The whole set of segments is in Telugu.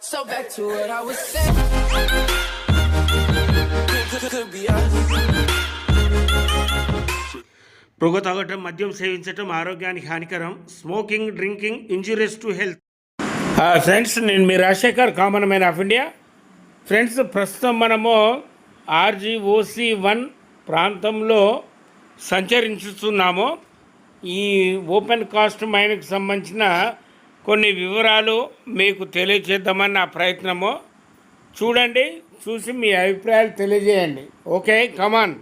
So back to what I was saying. Could be us. పొగ తాగటం, మద్యం సేవించటం ఆరోగ్యానికి హానికరం. Smoking, drinking injurious to health. Friends, నేను మీ Rajasekhar, common man of India. Friends, ప్రస్తుతం మనము RGOC1 ప్రాంతంలో సంచరించుతున్నాము. ఈ ఓపెన్ కాస్ట్ మైన్కి సంబంధించిన కొన్ని వివరాలు మీకు తెలియజేద్దామని నా ప్రయత్నము. చూడండి, చూసి మీ అభిప్రాయాలు తెలియజేయండి. ఓకే, కమాన్.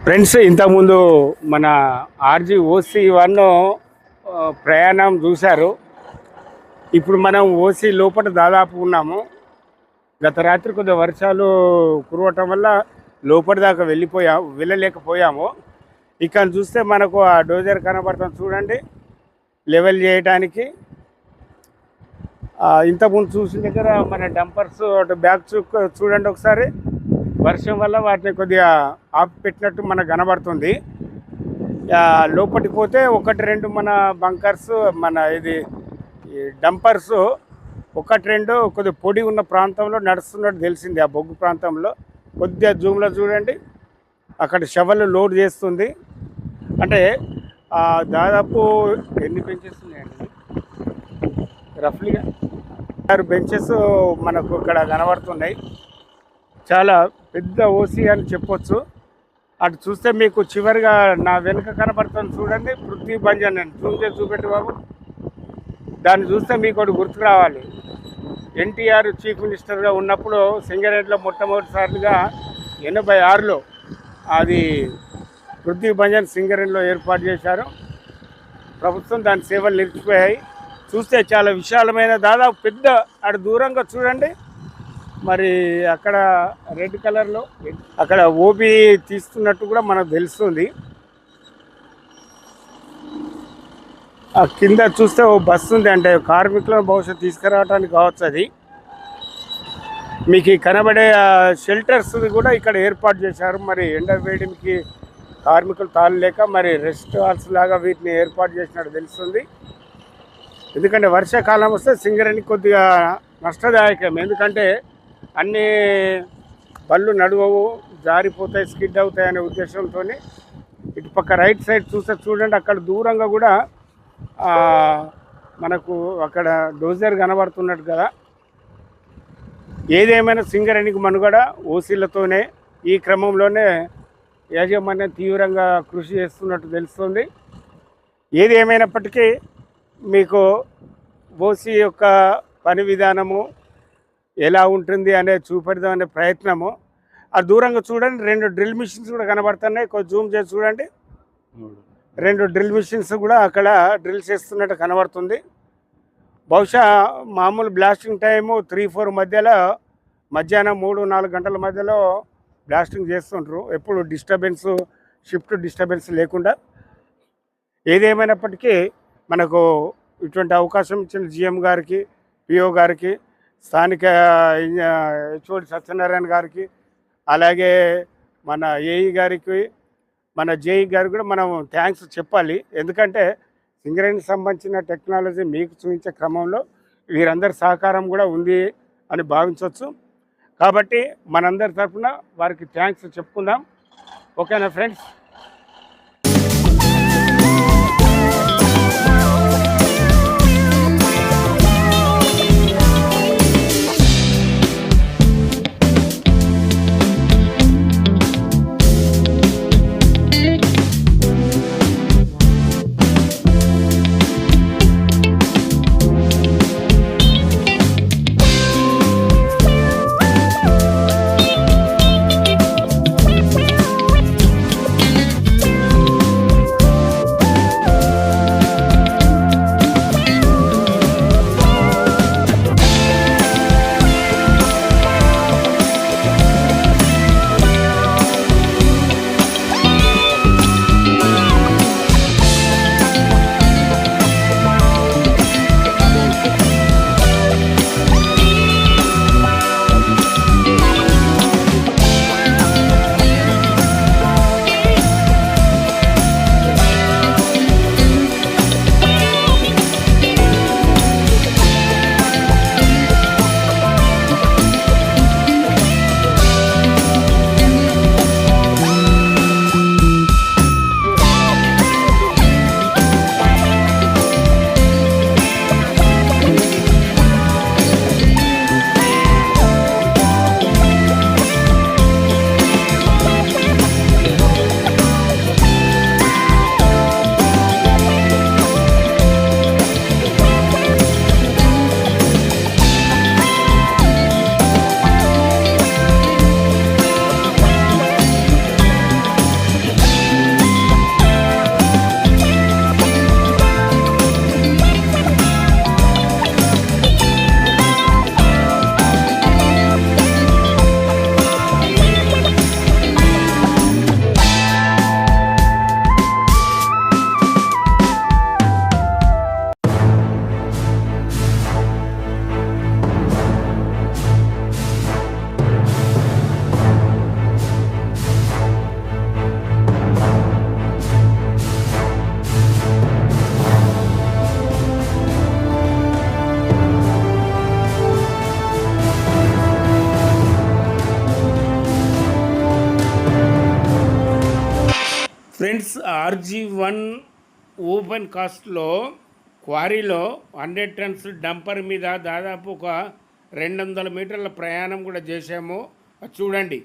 ఫ్రెండ్స్, ఇంతకుముందు మన ఓసీ 1 ప్రయాణం చూశారు. ఇప్పుడు మనం ఓసీ లోపల దాదాపు ఉన్నాము. గత రాత్రి కొద్దిగా వర్షాలు కురవటం వల్ల లోపలి దాకా వెళ్ళలేకపోయాము. ఇక్కడ చూస్తే మనకు ఆ డోజర్ కనబడుతుంది చూడండి, లెవెల్ చేయడానికి. ఇంతకుముందు చూసిన దగ్గర మన డంపర్స్ బ్యాక్ చూడండి ఒకసారి. వర్షం వల్ల వాటిని కొద్దిగా ఆపి పెట్టినట్టు మనకు కనబడుతుంది. లోపలికి పోతే 1-2 మన బంకర్స్, మన ఇది డంపర్స్ 1-2 కొద్దిగా పొడి ఉన్న ప్రాంతంలో నడుస్తున్నట్టు తెలిసింది. ఆ బొగ్గు ప్రాంతంలో కొద్దిగా జూమ్లో చూడండి, అక్కడ షవల్ లోడ్ చేస్తుంది. అంటే దాదాపు ఎన్ని బెంచెస్ ఉన్నాయండి? రఫ్లీగా 6 బెంచెస్ మనకు ఇక్కడ కనబడుతున్నాయి. చాలా పెద్ద ఓసీ అని చెప్పొచ్చు. అటు చూస్తే మీకు చివరిగా నా వెనుక కనబడుతుంది చూడండి, పృథ్వీ బంజన్ అని జూమ్ చేసి చూపెట్టి బాబు. దాన్ని చూస్తే మీకు ఒకటి గుర్తు రావాలి. ఎన్టీఆర్ చీఫ్ మినిస్టర్గా ఉన్నప్పుడు సింగరేణిలో మొట్టమొదటిసారిగా 86లో అది పృథ్వీ బంజన్ సింగరేణిలో ఏర్పాటు చేశారు. ప్రభుత్వం దాని సేవలు నిలిచిపోయాయి. చూస్తే చాలా విశాలమైన, దాదాపు పెద్ద, అటు దూరంగా చూడండి. మరి అక్కడ రెడ్ కలర్లో అక్కడ ఓబీ తీస్తున్నట్టు కూడా మనకు తెలుస్తుంది. కింద చూస్తే ఓ బస్సు ఉంది, అంటే కార్మికులను బహుశా తీసుకురావడానికి కావచ్చు. అది మీకు కనబడే షెల్టర్స్ కూడా ఇక్కడ ఏర్పాటు చేశారు. మరి ఎండ వేడికి కార్మికులు తాళలేక మరి రెస్ట్ హాల్స్ లాగా వీటిని ఏర్పాటు చేసినట్టు తెలుస్తుంది. ఎందుకంటే వర్షాకాలం వస్తే సింగరేణి కొద్దిగా నష్టదాయకం. ఎందుకంటే అన్ని బళ్ళు నడవవు, జారిపోతాయి, స్కిడ్ అవుతాయి అనే ఉద్దేశంతో ఇటు పక్క రైట్ సైడ్ చూస్తే చూడండి, అక్కడ దూరంగా కూడా మనకు అక్కడ డోజర్ కనబడుతున్నట్టు కదా. ఏదేమైనా సింగరేణికి మనుగడ ఓసీలతోనే. ఈ క్రమంలోనే యాజమాన్యం తీవ్రంగా కృషి చేస్తున్నట్టు తెలుస్తుంది. ఏది ఏమైనప్పటికీ మీకు ఓసీ యొక్క పని విధానము ఎలా ఉంటుంది అనేది చూపెడదామనే ప్రయత్నము. ఆ దూరంగా చూడండి, 2 డ్రిల్ మిషన్స్ కూడా కనబడుతున్నాయి. కొంచెం జూమ్ చేసి చూడండి, 2 డ్రిల్ మిషన్స్ కూడా అక్కడ డ్రిల్ చేస్తున్నట్టు కనబడుతుంది. బహుశా మామూలు బ్లాస్టింగ్ టైము 3-4 మధ్యలో, మధ్యాహ్నం 3-4 గంటల మధ్యలో బ్లాస్టింగ్ చేస్తుంటారు. ఎప్పుడు షిఫ్ట్ డిస్టర్బెన్స్ లేకుండా. ఏదేమైనప్పటికీ మనకు ఇటువంటి అవకాశం ఇచ్చిన జిఎం గారికి, పిఓ గారికి, స్థానిక హెచ్ఓడి సత్యనారాయణ గారికి, అలాగే మన ఏఈ గారికి, మన జేఈ గారికి కూడా మనం థ్యాంక్స్ చెప్పాలి. ఎందుకంటే సింగరేణికి సంబంధించిన టెక్నాలజీ మీకు చూపించే క్రమంలో వీరందరి సహకారం కూడా ఉంది అని భావించవచ్చు. కాబట్టి మనందరి తరఫున వారికి థ్యాంక్స్ చెప్పుకుందాం. ఓకేనా ఫ్రెండ్స్? ఫ్రెండ్స్, RG1 ఓపెన్ కాస్ట్లో క్వారీలో 100 టన్స్ డంపర్ మీద దాదాపు ఒక 200 మీటర్ల ప్రయాణం కూడా చేశాము. చూడండి.